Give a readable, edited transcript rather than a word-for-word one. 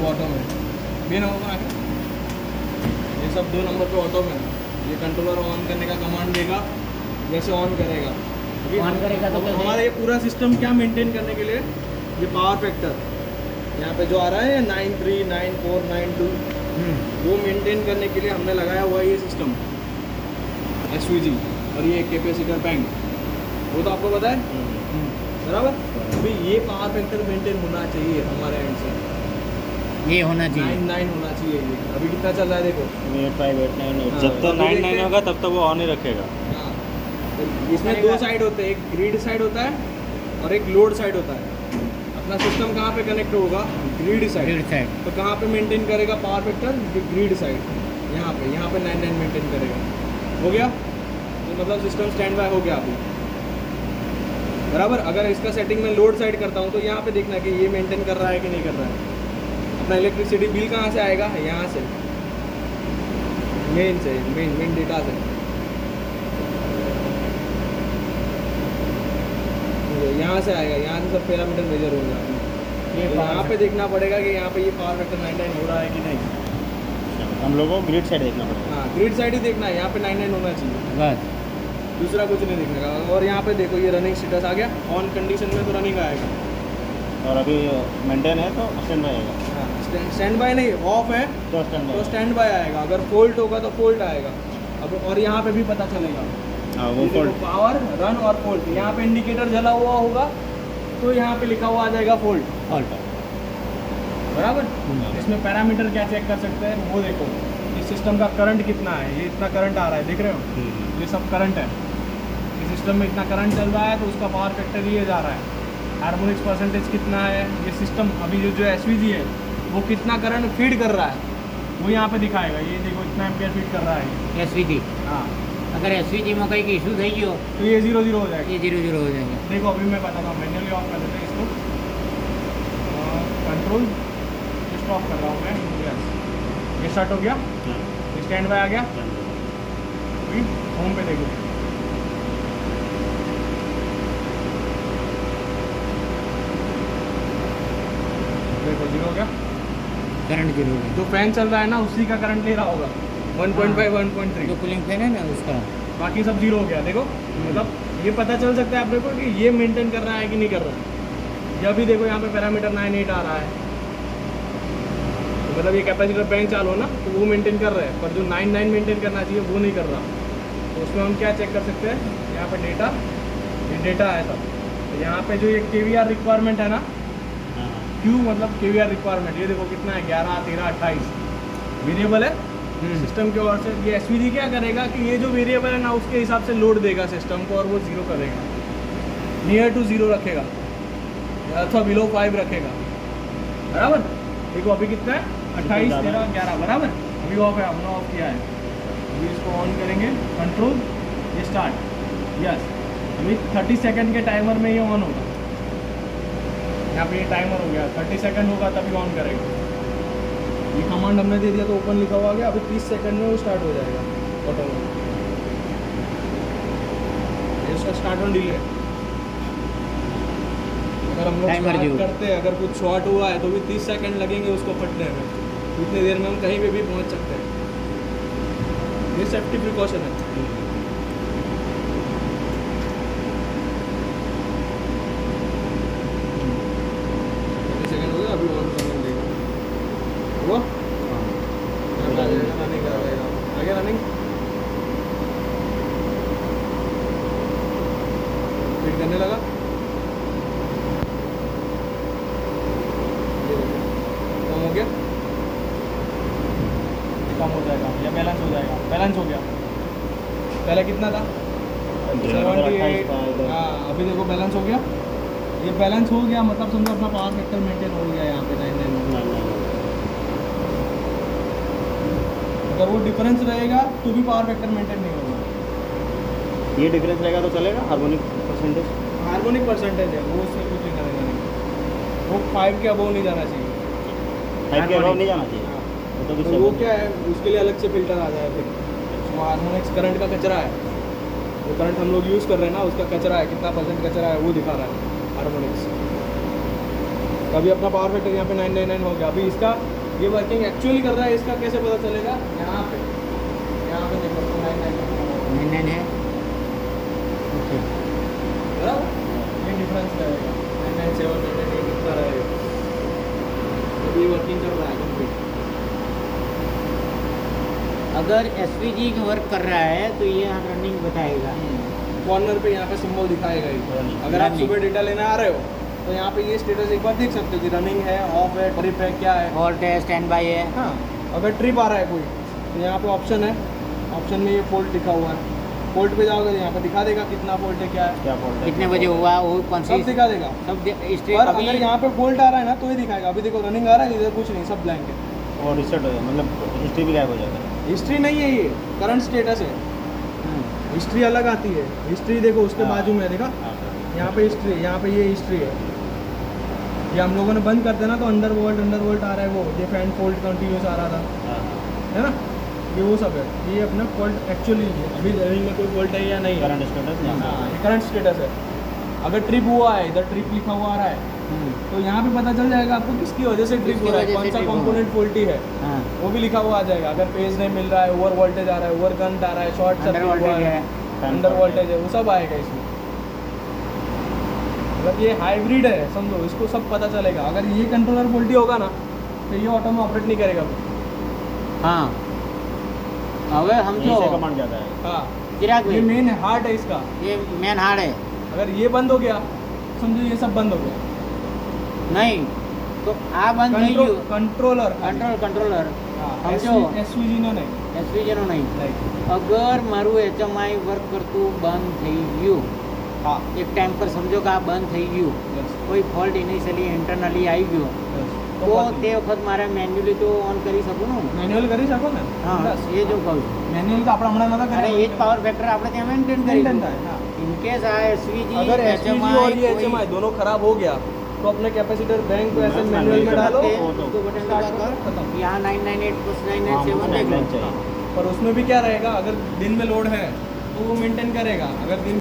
सब ऑटो में भी ना होगा। ये सब 2 नंबर पे ऑटो में। ये कंट्रोलर ऑन करने का कमांड देगा, जैसे ऑन करेगा अभी ऑन करेगा तो कैसे? हमारा ये पूरा सिस्टम क्या मेंटेन करने के लिए, ये पावर फैक्टर यहाँ पे जो आ रहा है 939492 वो मेंटेन करने के लिए हमने लगाया हुआ है ये सिस्टम SVG। और ये कैपेसिटर बैंक वो तो आपको पता है बराबर। अभी ये पावर फैक्टर मेंटेन होना चाहिए हमारे एंड से, ये होना चाहिए 99 होना चाहिए। ये अभी कितना चल रहा है देखो 8589। जब तक अभी 99 देखते हैं। होगा तब तक वो ऑन ही रखेगा। हाँ, तो इसमें 2 साइड होते हैं, एक ग्रिड साइड होता है और एक लोड साइड होता है। अपना सिस्टम कहाँ पे कनेक्ट होगा, ग्रिड साइड। साइड। तो कहाँ पे मेंटेन करेगा पावर फैक्टर, ग्रिड साइड, यहाँ पे 99 मेंटेन करेगा। हो गया, तो मतलब सिस्टम स्टैंड बाय हो गया अभी बराबर। अगर इसका सेटिंग मैं लोड साइड करता हूँ तो यहाँ पे देखना कि ये मेंटेन कर रहा है कि नहीं कर रहा है। अपना इलेक्ट्रिसिटी बिल कहाँ से आएगा, यहाँ से मेन से, मेन डेटा से। यहाँ से आएगा, यहाँ से सब पैरामीटर मेजर होगा। ये तो यहाँ पे देखना पड़ेगा कि यहाँ पे ये पावर फैक्टर 99 हो रहा है कि नहीं। हम लोगों को ग्रिड साइड देखना पड़ेगा। हाँ, ग्रिड साइड ही देखना है, यहाँ पे 99 होना चाहिए, बस। दूसरा कुछ नहीं देखने का। और यहाँ पे देखो ये रनिंग स्टेटस आ गया, ऑन कंडीशन में तो रनिंग आएगा। और अभी मेंटेन है तो स्टैंड बाय आएगा। हाँ, स्टैंड बाय नहीं, ऑफ है तो स्टैंड तो बाय। स्टैंड बाय आएगा। अगर फोल्ट होगा तो फोल्ट आएगा। अब और यहाँ पे भी पता चलेगा हाँ वो फॉल्ट। पावर, रन और फोल्ट। यहाँ पे इंडिकेटर जला हुआ होगा तो यहाँ पे लिखा हुआ आ जाएगा फोल्ट ऑल्ट। बराबर। इसमें पैरामीटर क्या चेक कर सकते हैं वो देखो, इस सिस्टम का करंट कितना है, ये इतना करंट आ रहा है, देख रहे हो ये सब करंट है। इस सिस्टम में इतना करंट चल रहा है तो उसका पावर फैक्टर ये जा रहा है। हार्मोनिक्स परसेंटेज कितना है, ये सिस्टम अभी जो SVG है वो कितना करंट फीड कर रहा है वो यहाँ पे दिखाएगा। ये देखो इतना एम्पियर फीड कर रहा है। SVG। हाँ, अगर SVG में कहीं की इशू થઈ ગયો तो ये 0 0 हो जाएगा। ये 0 0 हो जाएगा। देखो अभी मैं बताता हूँ, मैन्युअली ऑफ कर देते हैं इसको। कंट्रोल स्टॉप कर रहा हूँ मैं। यस, ये स्टार्ट हो गया, स्टैंड बाय आ गया। अभी होम पे देखो, देखो 0 हो गया। करंट 0 हो गया। जो फैन चल रहा है ना उसी का करंट ले रहा होगा 1.5 1.3, जो कूलिंग फैन है ना उसका। बाकी सब 0 हो गया। देखो मतलब ये पता चल सकता है आप देखो कि ये मेंटेन कर रहा है कि नहीं कर रहा है। या भी देखो यहाँ पे पैरामीटर 98 आ रहा है, तो मतलब ये कैपेसिटर बैंक चालू हो ना तो वो मेंटेन कर रहा है, पर जो 99 मेंटेन करना चाहिए वो नहीं कर रहा। तो उसमें हम क्या चेक कर सकते हैं, यहाँ पे डेटा, ये डेटा है सब। तो यहाँ पे जो ये KVR रिक्वायरमेंट है ना, Q मतलब KVR रिक्वायरमेंट, ये देखो कितना है 11 13 28 वेरिएबल है सिस्टम की ओर से। ये SVG क्या करेगा कि ये जो वेरिएबल है ना उसके हिसाब से लोड देगा सिस्टम को और वो 0 करेगा, नियर टू 0 रखेगा अथवा बिलो 5 रखेगा बराबर। देखो अभी कितना है 28 13 11 बराबर। अभी ऑफ है, हमने ऑफ किया है। अभी इसको ऑन करेंगे, कंट्रोल, ये स्टार्ट। यस, अभी 30 सेकंड के टाइमर में ये ऑन होगा। यहाँ पे ये टाइमर हो गया, 30 सेकंड होगा तभी ऑन करेगा। ये कमांड हमने दे दिया तो ओपन लिखा हुआ आ गया। अभी 30 सेकंड में वो स्टार्ट हो जाएगा ऑटोमेटिक। इसका स्टार्ट ऑन डिले। अगर हम लोग Timer जो स्टार्ट करते हैं, अगर कुछ शॉर्ट हुआ है तो भी 30 सेकंड लगेंगे उसको फटने में। इतनी देर में हम कहीं पे भी पहुंच सकते हैं। ये सेफ्टी प्रिकॉशन है। सेकंड हो गया, अभी ऑन करने देगा वो। रनिंग आगे रनिंग फिट करने लगा। कम हो गया, कम हो जाएगा या बैलेंस हो जाएगा। बैलेंस हो गया, पहले कितना था 78। हाँ, अभी देखो बैलेंस हो गया। ये बैलेंस हो गया मतलब समझो अपना पावर फैक्टर मेंटेन हो गया यहाँ पे 99। अगर वो डिफरेंस रहेगा तो भी पावर फैक्टर मेंटेन नहीं होगा। ये डिफरेंस रहेगा तो चलेगा। हार्मोनिक परसेंटेज, हार्मोनिक परसेंटेज है वो, उससे कुछ नहीं करेगा नहीं। वो 5 के अबव नहीं जाना चाहिए। 5 के अबव नहीं जाना चाहिए। हाँ। तो तो वो क्या है, उसके लिए अलग से फिल्टर आ जाए फिर। वो हार्मोनिक्स करंट का कचरा है, वो करंट हम लोग यूज़ कर रहे हैं ना उसका कचरा है, कितना % कचरा है वो दिखा रहा है हार्मोनिक्स अभी अपना पावर फैक्टर यहाँ पे 999 हो गया। अभी इसका ये वर्किंग एक्चुअली कर रहा है, इसका कैसे पता चलेगा? यहाँ पे देखो 999 9 है। ओके। बराबर, ये डिफरेंस रहेगा 997 998 इतना रहेगा। अभी वर्किंग कर रहा है कंप्लीट। अगर एसवीजी वर्क कर रहा है तो ये यहाँ रनिंग बताएगा। कॉर्नर पे यहाँ पे सिंबल दिखाएगा ही। अगर आप Running। सुबह डेटा लेने आ रहे हो तो यहाँ पे ये स्टेटस एक बार देख सकते हो कि रनिंग है, ऑफ है, ट्रिप है, क्या है। हॉल्ट है, स्टैंड बाय है। हाँ, अगर ट्रिप आ रहा है कोई तो यहाँ पे ऑप्शन है, ऑप्शन में ये फोल्ट लिखा हुआ है। फोल्ट पे जाओगे तो यहाँ पे दिखा देगा कितना फोल्ट है, क्या है, क्या बोल रहे कितने बजे हुआ, वो कौन सी सब दिखा देगा। सब स्ट्रेट। और अभी अगर यहाँ पे फोल्ट आ रहा है ना तो ये दिखाएगा। अभी देखो रनिंग आ रहा है, इधर कुछ नहीं, सब ब्लैंक है। और रिसेट हो जाएगा, मतलब हिस्ट्री भी गायब हो जाएगा। हिस्ट्री नहीं है, ये करंट स्टेटस है। हिस्ट्री अलग आती है। हिस्ट्री देखो उसके हाँ। बाजू में देखा, हाँ, यहाँ पे हिस्ट्री, यहाँ पे ये हिस्ट्री है। ये हम लोगों ने बंद कर देना तो अंडर वोल्ट आ रहा है, वो ये फैन फोल्ट कंटिन्यूस आ रहा था, हाँ, है ना। ये वो सब है, ये अपना फॉल्ट एक्चुअली अभी रनिंग में कोई फॉल्ट है या नहीं है। करंट स्टेटस यहाँ पे। हाँ, ये करंट स्टेटस है। अगर ट्रिप हुआ है, इधर ट्रिप लिखा हुआ आ रहा है तो यहाँ पे पता चल जाएगा आपको किसकी वजह से ट्रिप किसकी हो रहा है, वजह कौन से सा trip हो कंपोनेंट फॉल्टी है, हाँ, वो भी लिखा हुआ आ जाएगा। अगर पेज नहीं मिल रहा है, ओवर वोल्टेज आ रहा है, ओवर करंट आ रहा है, शॉर्ट अंडर सर्किट हुआ वोल्टेज है, है। अंडर वोल्टेज है, वो सब आएगा इसमें। मतलब ये हाइब्रिड है, समझो, इसको सब पता चलेगा। अगर ये कंट्रोलर फॉल्टी होगा ना तो ये ऑटो में ऑपरेट नहीं करेगा। हाँ। अब हम यहीं से तो कमांड जाता है। हाँ, चिराग ये भाई, मेन हार्ट है इसका। ये मेन हार्ड है। अगर ये बंद हो गया समझो ये सब बंद हो गया। नहीं तो आ बंद થઈ ગયું। कंट्रोलर કંટ્રોલર સમજો एसवीजी नो नहीं। એસવીજી નું નહીં। नहीं। અગર મારું એચએમઆઈ વર્ક કરતું બંધ થઈ ગયું, हाँ, એક ટાઈમ પર સમજો કે આ બંધ થઈ ગયું, यस કોઈ ફોલ્ટ ઇનિશિયલી ઇન્ટરનલી આવી ગયો यस। તો તે વખત મારે મેન્યુઅલી તો ઓન કરી શકું ને। મેન્યુઅલ કરી શકો ને? હા, એ જો કહું છું। મેન્યુઅલ તો આપણે હમણાં નતા અને કર્યા। એ જ પાવર ફેક્ટર આપણે ત્યાં મેન્ટેન Maintain કરી થાય, हाँ। ઇન કેસ આ એસવીજી अगर एसवीजी और ये एचएमआई दोनों खराब हो गया तो अपने कैपेसिटर बैंक को ऐसे मैनुअल में डालो उसको बटन दबा कर यहाँ 998 प्लस हाँ, 997 देख लो। चाहिए। और उसमें भी क्या रहेगा, अगर दिन में लोड है तो वो मेंटेन करेगा। अगर दिन